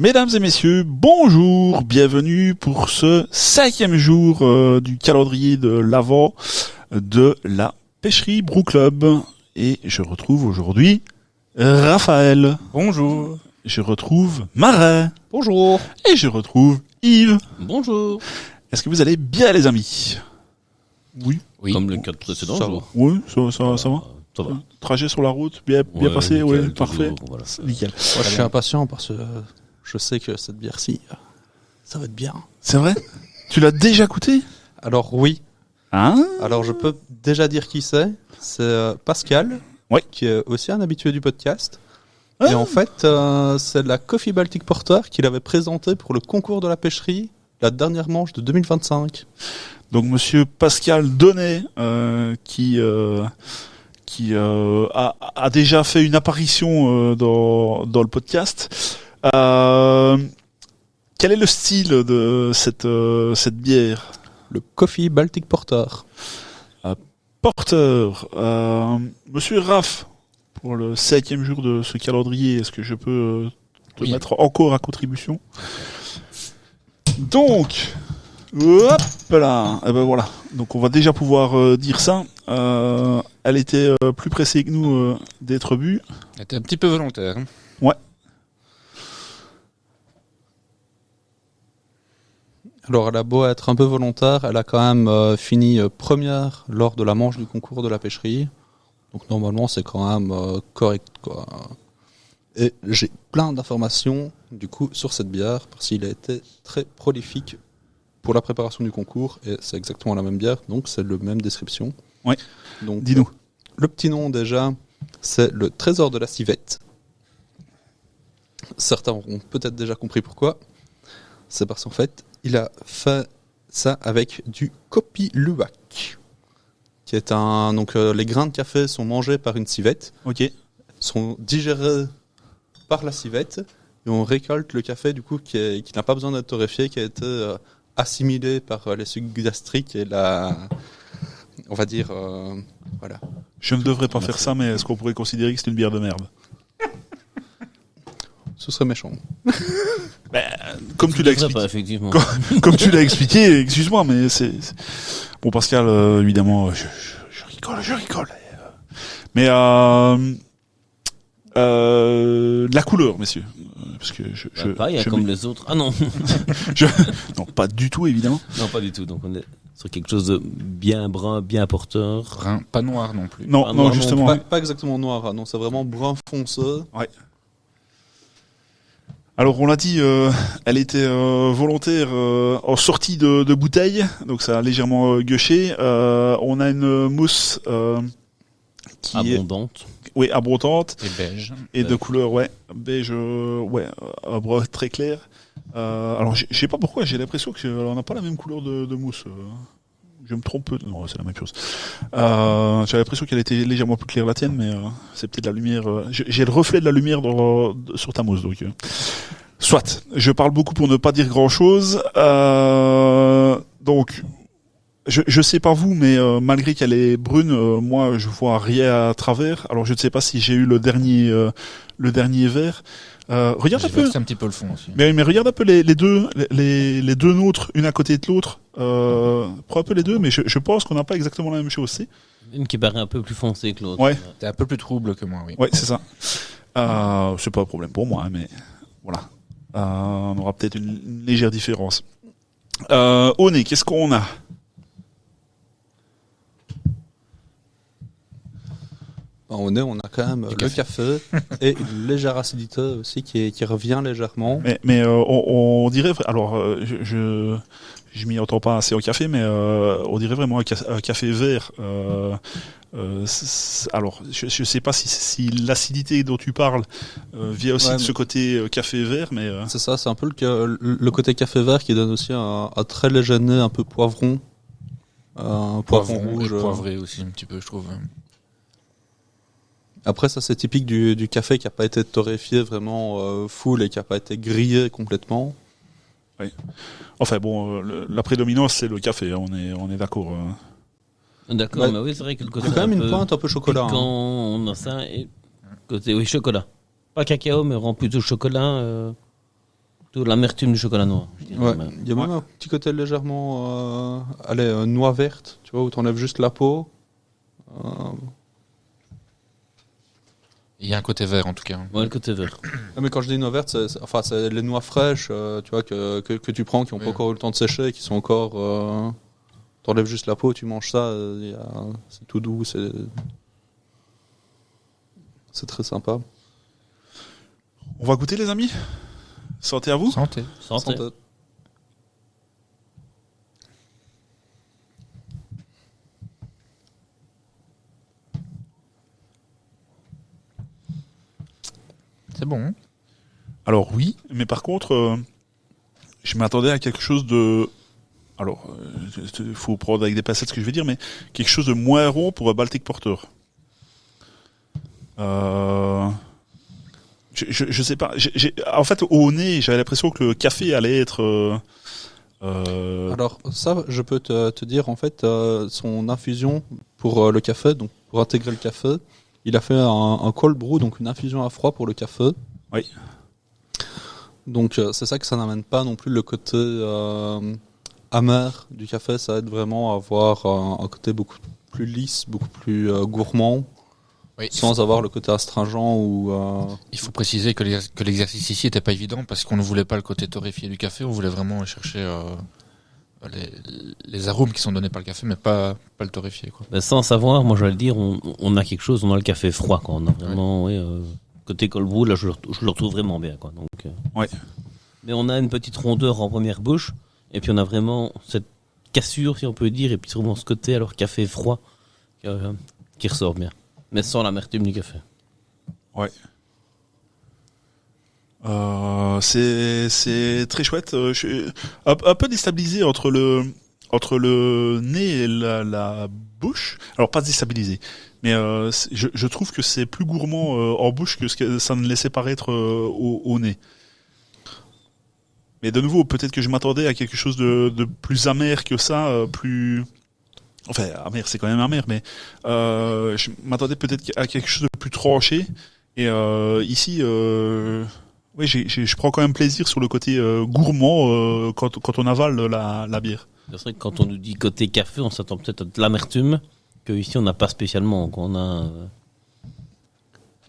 Mesdames et messieurs, bonjour, bienvenue pour ce 5e jour du calendrier de l'Avent de la pêcherie Brew Club. Et je retrouve aujourd'hui Raphaël. Bonjour. Je retrouve Marin. Bonjour. Et je retrouve Yves. Bonjour. Est-ce que vous allez bien, les amis? Oui. Comme le cas de précédent jour. Oui, ça va. Ça va. Trajet sur la route, bien passé, nickel, ouais, parfait. toujours, voilà. Nickel. Moi, je suis impatient parce que je sais que cette bière-ci, ça va être bien. C'est vrai? Tu l'as déjà goûté? Alors oui. Hein? Alors je peux déjà dire qui c'est. C'est Pascal, Ouais. qui est aussi un habitué du podcast. Ah. Et en fait, c'est la Coffee Baltic Porter qu'il avait présentée pour le concours de la pêcherie, la dernière manche de 2025. Donc monsieur Pascal Donnet, qui a déjà fait une apparition dans le podcast. Quel est le style de cette bière? Le Coffee Baltic Porter. Porteur, monsieur Raph, pour le 5e jour de ce calendrier, est-ce que je peux te mettre encore à contribution? Donc, hop là, et ben voilà. Donc on va déjà pouvoir dire ça. Elle était plus pressée que nous d'être bue. Elle était un petit peu volontaire. Hein. Ouais. Alors elle a beau être un peu volontaire, elle a quand même fini première lors de la manche du concours de la pêcherie. Donc normalement c'est quand même correct, quoi. Et j'ai plein d'informations du coup sur cette bière parce qu'il a été très prolifique pour la préparation du concours et c'est exactement la même bière, donc c'est le même description. Ouais. Donc Dis-nous. le petit nom déjà, c'est le trésor de la civette. Certains auront peut-être déjà compris pourquoi. C'est parce qu'en fait, il a fait ça avec du Kopi Luwak, qui est un... Donc les grains de café sont mangés par une civette, Ok. sont digérés par la civette, et on récolte le café du coup qui n'a pas besoin d'être torréfié, qui a été assimilé par les sucs gastriques et la... On va dire... voilà. Je ne devrais pas faire ça, mais est-ce qu'on pourrait considérer que c'est une bière de merde? Ce serait méchant. Comme tu l'as Ça expliqué. pas, effectivement. Comme tu l'as expliqué, excuse-moi, mais c'est... Bon, Pascal, évidemment, je rigole. Mais la couleur, messieurs, parce que Pareil, comme les autres. Ah non. non, pas du tout, évidemment. Non, pas du tout. Donc on est sur quelque chose de bien brun, bien porteur. Brun, pas noir non plus. Non, Ah, non, non, justement. Pas exactement noir, hein, non, c'est vraiment brun fonceux. Alors, on l'a dit, elle était volontaire en sortie de bouteille, donc ça a légèrement gueuché. On a une mousse qui Abondante. est abondante. Et beige. Et de couleur, beige, brun très clair. Alors, je sais pas pourquoi, j'ai l'impression qu'on n'a pas la même couleur de mousse. Je me trompe. Non, c'est la même chose. J'ai l'impression qu'elle était légèrement plus claire la tienne, mais c'est peut-être la lumière. J'ai le reflet de la lumière sur ta mousse, donc. Soit. Je parle beaucoup pour ne pas dire grand-chose. Donc. Je sais pas vous, mais malgré qu'elle est brune, moi je vois rien à travers. Alors je ne sais pas si j'ai eu le dernier verre. Regarde un J'ai peu. versé un petit peu le fond aussi. Mais regarde un peu les deux nôtres, une à côté de l'autre. Prends un peu les deux, mais je pense qu'on n'a pas exactement la même chose. C'est Une qui paraît un peu plus foncée que l'autre. Ouais. T'es un peu plus trouble que moi, oui. ouais, c'est ça. C'est pas un problème pour moi, hein, mais voilà. On aura peut-être une légère différence. Au nez, qu'est-ce qu'on a? Au nez, on a quand même le café et une légère acidité aussi qui revient légèrement. Mais on dirait, alors je m'y entends pas assez au café, mais on dirait vraiment un café vert. Alors je sais pas si l'acidité dont tu parles vient aussi de ce côté café vert, mais c'est ça, c'est un peu le côté café vert qui donne aussi un très léger nez, un peu poivron, poivron rouge, Et poivré aussi un petit peu, je trouve. Après, ça c'est typique du café qui n'a pas été torréfié vraiment full et qui n'a pas été grillé complètement. Oui. Enfin bon, la prédominance c'est le café, hein, on est d'accord. D'accord, Ouais. mais oui, c'est vrai que le côté. Il y a quand même un une peu pointe un peu chocolat. piquant, Hein. on a ça, et côté, oui, chocolat. Pas cacao, mais vraiment plutôt chocolat. Plutôt l'amertume du chocolat noir. Je dirais. Ouais. Mais- Il y a même un petit côté légèrement noix verte, tu vois, où tu enlèves juste la peau. Il y a un côté vert en tout cas. Ouais, le côté vert. Mais quand je dis noix verte, c'est les noix fraîches, tu vois, que tu prends, qui n'ont pas Oui. encore eu le temps de sécher, qui sont encore. T'enlèves juste la peau, tu manges ça, c'est tout doux, c'est très sympa. On va goûter, les amis. Santé à vous. Santé. Santé. Santé. C'est bon. Hein. Alors oui, mais par contre, je m'attendais à quelque chose de... Alors, il faut prendre avec des pincettes ce que je vais dire, mais quelque chose de moins rond pour un Baltic Porter. Je sais pas. En fait, au nez, j'avais l'impression que le café allait être... Alors ça, je peux te dire, en fait, son infusion pour le café, donc pour intégrer le café, il a fait un cold brew, donc une infusion à froid pour le café. Oui. Donc c'est ça que ça n'amène pas non plus le côté amer du café, ça aide vraiment à avoir un côté beaucoup plus lisse, beaucoup plus gourmand, Oui. sans avoir le côté astringent ou... Il faut préciser que l'exercice ici n'était pas évident parce qu'on ne voulait pas le côté torréfié du café, on voulait vraiment chercher les arômes qui sont donnés par le café, mais pas le torréfié. Quoi. Ben, sans savoir, moi je vais le dire, on a quelque chose, on a le café froid, quoi. On a vraiment, côté cold brew, là je le retrouve vraiment bien, quoi. Donc, Ouais. Mais on a une petite rondeur en première bouche, et puis on a vraiment cette cassure, si on peut dire, et puis sûrement ce côté, alors café froid, qui ressort bien. Mais sans l'amertume du café. Ouais. C'est très chouette. Je suis un peu déstabilisé entre le nez et la bouche. Alors pas déstabilisé, mais je trouve que c'est plus gourmand en bouche que ce que ça ne laissait paraître au nez. Mais de nouveau, peut-être que je m'attendais à quelque chose de plus amer que ça, plus... Enfin, amer, c'est quand même amer, mais je m'attendais peut-être à quelque chose de plus tranché. Et ici, oui, je prends quand même plaisir sur le côté gourmand quand on avale la bière. C'est vrai que quand on nous dit côté café, on s'attend peut-être à de l'amertume, que ici on n'a pas spécialement. On a...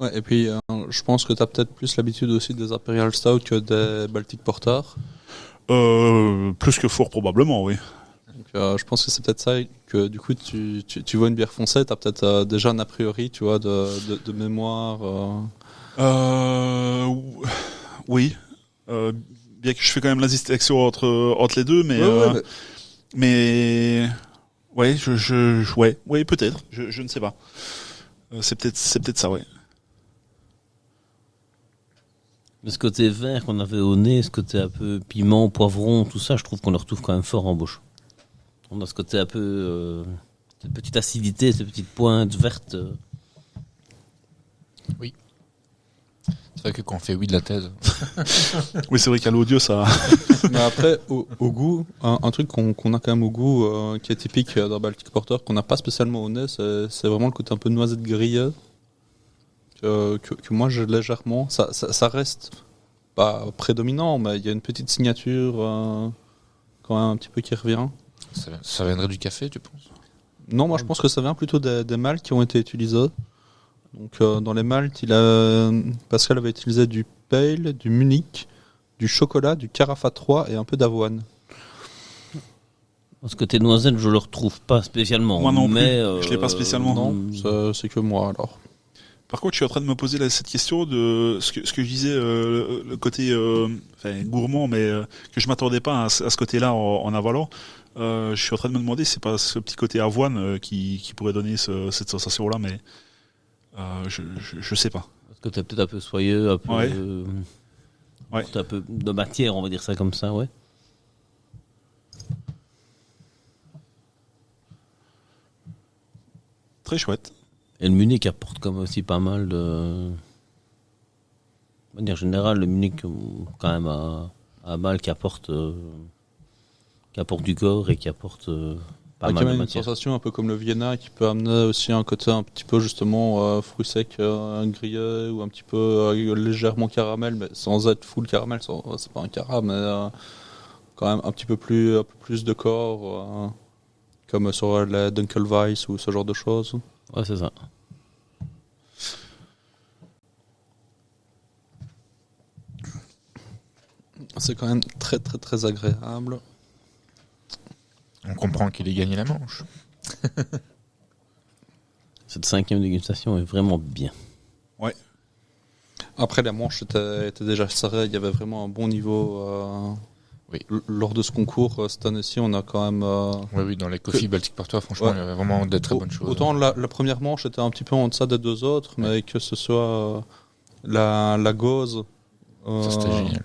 Ouais, et puis je pense que tu as peut-être plus l'habitude aussi des Imperial Stout que des Baltic Porter. Plus que fort probablement, oui. Donc, je pense que c'est peut-être ça que du coup tu vois une bière foncée, tu as peut-être déjà un a priori, tu vois, de mémoire. Oui. Bien que je fais quand même la distinction entre les deux, mais Ouais, mais ouais, ouais, peut-être. Je ne sais pas. C'est peut-être ça, ouais. Mais ce côté vert qu'on avait au nez, ce côté un peu piment, poivron, tout ça, je trouve qu'on le retrouve quand même fort en bouche. On a ce côté un peu... cette petite acidité, cette petite pointe verte. C'est vrai que quand on fait oui de la thèse. Oui, c'est vrai qu'à l'audio, ça. Mais après, au goût, un truc qu'on a quand même au goût, qui est typique d'un Baltic Porter, qu'on n'a pas spécialement au nez, c'est vraiment le côté un peu noisette grillée, que moi j'ai légèrement. Ça reste pas prédominant, mais il y a une petite signature quand même un petit peu qui revient. Ça viendrait du café, tu penses? Non, moi je pense que ça vient plutôt des maltes qui ont été utilisés. Donc dans les maltes, Pascal avait utilisé du pale, du Munich, du chocolat, du Carafa 3 et un peu d'avoine. Ce côté noisette, je le retrouve pas spécialement. Moi non plus. Mais, Je l'ai pas spécialement. Non, c'est que moi alors. Par contre, je suis en train de me poser cette question de ce que je disais, le côté gourmand, mais que je m'attendais pas à ce côté-là en avalant. Je suis en train de me demander si c'est pas ce petit côté avoine qui pourrait donner cette sensation-là, mais je sais pas. Parce que t'es peut-être un peu soyeux, un peu... Ouais. Ouais. Un peu de matière, on va dire ça comme ça, ouais. Très chouette. Et le Munich apporte comme aussi pas mal de... De manière générale, le Munich, quand même, a mal qui apporte du corps et qui apporte Pas Il y a mal quand de même une matière. sensation un peu comme le Vienna qui peut amener aussi un côté un petit peu justement fruits secs grillés ou un petit peu légèrement caramel, mais sans être full caramel, c'est pas un cara, mais quand même un peu plus de corps, comme sur les Dunkelweiss ou ce genre de choses. Ouais, c'est ça. C'est quand même très très très agréable. On comprend qu'il ait gagné la manche. Cette 5e dégustation est vraiment bien. Après, la manche était déjà serrée, il y avait vraiment un bon niveau. Oui. Lors de ce concours, cette année-ci, on a quand même... Oui, dans les Coffee Baltic Porter, franchement, Ouais. il y avait vraiment de très bonnes choses. Autant la première manche était un petit peu en deçà des deux autres, mais que ce soit la gauze... Ça, c'était génial.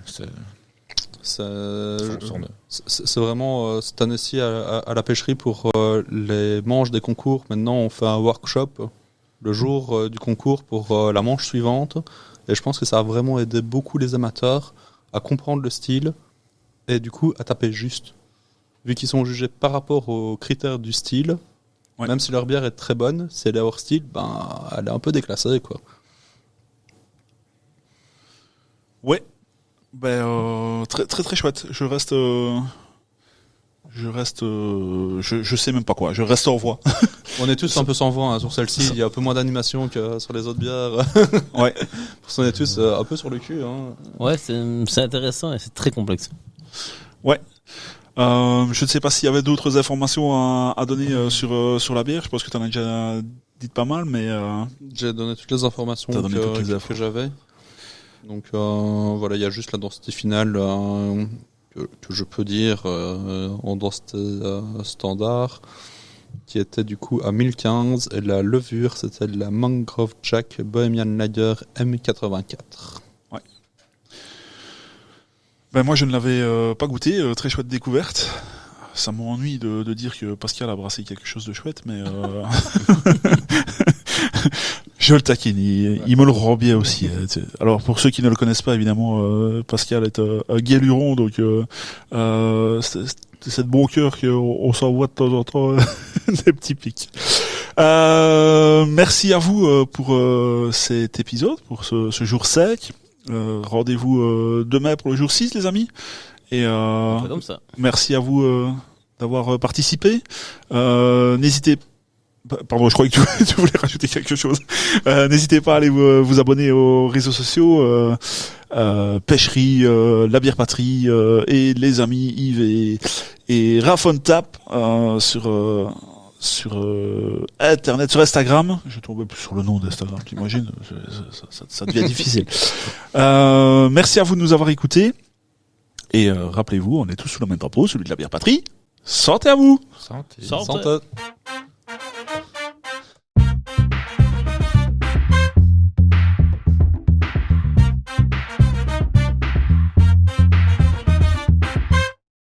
C'est vraiment cette année-ci à la pêcherie pour les manches des concours. Maintenant, on fait un workshop le jour du concours pour la manche suivante. Et je pense que ça a vraiment aidé beaucoup les amateurs à comprendre le style et du coup à taper juste. Vu qu'ils sont jugés par rapport aux critères du style, même si leur bière est très bonne, si elle est hors style, elle est un peu déclassée, quoi. Ouais. Très très très chouette. Je sais même pas quoi. Je reste en voix. On est tous un peu sans voix hein, sur celle-ci. Il y a un peu moins d'animation que sur les autres bières. Ouais. On est tous un peu sur le cul. Hein. Ouais, c'est intéressant et c'est très complexe. Ouais. Je ne sais pas s'il y avait d'autres informations à donner sur la bière. Je pense que tu en as déjà dit pas mal, mais j'ai donné toutes les informations T'as donné toutes les infos. que j'avais. Donc voilà, il y a juste la densité finale que je peux dire en densité standard, qui était du coup à 1015, et la levure c'était de la Mangrove Jack Bohemian Lager M84. Ouais. Moi je ne l'avais pas goûté, très chouette découverte. Ça m'ennuie de dire que Pascal a brassé quelque chose de chouette, mais je le taquine, il me le rend bien aussi. Alors pour ceux qui ne le connaissent pas, évidemment, Pascal est un guéluron, donc c'est de bon cœur qu'on s'envoie de temps en temps des petits pics. Merci à vous pour cet épisode, pour ce jour sec. Rendez-vous demain pour le jour 6, les amis. Et C'est comme ça. merci à vous d'avoir participé. N'hésitez Pardon, je croyais que tu voulais rajouter quelque chose. N'hésitez pas à aller vous abonner aux réseaux sociaux, Pêcherie, La Bière Patrie et les amis Yves et Raph on Tap sur Internet, sur Instagram. Je tombais plus sur le nom d'Instagram, t'imagines, ça devient difficile. Merci à vous de nous avoir écoutés. Et rappelez-vous, on est tous sous le même drapeau, celui de La Bière Patrie. Santé à vous! Santé. Santé. Santé.